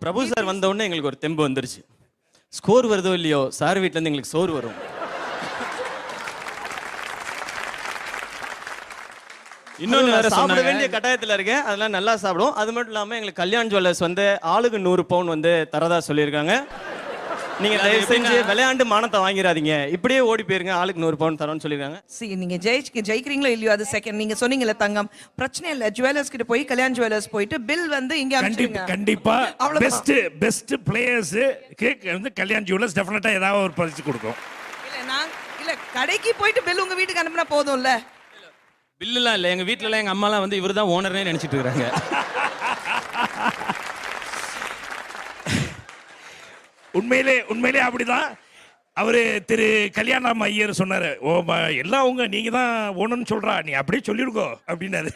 பிரபு sir வந்த உடனே எங்களுக்கு ஒரு தெம்பு வந்துருச்சு. ஸ்கோர் வருதோ இல்லையோ, சார் வீட்ல இருந்து எங்களுக்கு சோறு வரும். இன்னொன்று வேற சாப்பிட வேண்டிய கட்டாயத்தில் இருக்கேன். அதெல்லாம் நல்லா சாப்பிடும். அது மட்டும் இல்லாமல் எங்களுக்கு கல்யாண் ஜுவல்லர்ஸ் வந்து ஆளுக்கு 100 பவுன் வந்து தரதா சொல்லியிருக்காங்க. நீங்க தயவு செஞ்சு விளையாண்டு மானத்தை வாங்கிடாதீங்க, இப்படியே ஓடி போயிருங்க, ஆளுக்கு 100 பவுன் தரோன்னு சொல்லியிருக்காங்க. நீங்க ஜெயிக்கிறீங்களோ இல்லையோ அது செகண்ட். நீங்க சொன்னீங்கல்ல தங்கம், பிரச்சனை இல்ல, ஜுவல்லர்ஸ் கிட்ட போய் கல்யாண் ஜுவல்லர்ஸ் போயிட்டு பில் வந்து இங்க அனுப்பிச்சிருங்க. கண்டிப்பா பெஸ்ட் பிளேயர்ஸ் கேக் வந்து கல்யாண் ஜுவல்லர்ஸ் டெஃபினட்டா ஏதாவது ஒரு பரிசு கொடுக்கும். இல்ல கடைக்கு போயிட்டு பில் உங்க வீட்டுக்கு அனுப்புனா போதும்ல. பில்லுலாம் இல்லை, எங்க வீட்டுல எங்க அம்மாலாம் வந்து இவர் தான் ஓனர்னே நினைச்சிட்டு இருக்காங்க. உண்மையிலே அப்படிதான். அவரு திரு கல்யாணம் ஐயர் சொன்னாரு, ஓ எல்லாம் நீங்க தான் ஓனர்னு சொல்றா, நீ அப்படியே சொல்லிருக்கோ அப்படின்னாரு.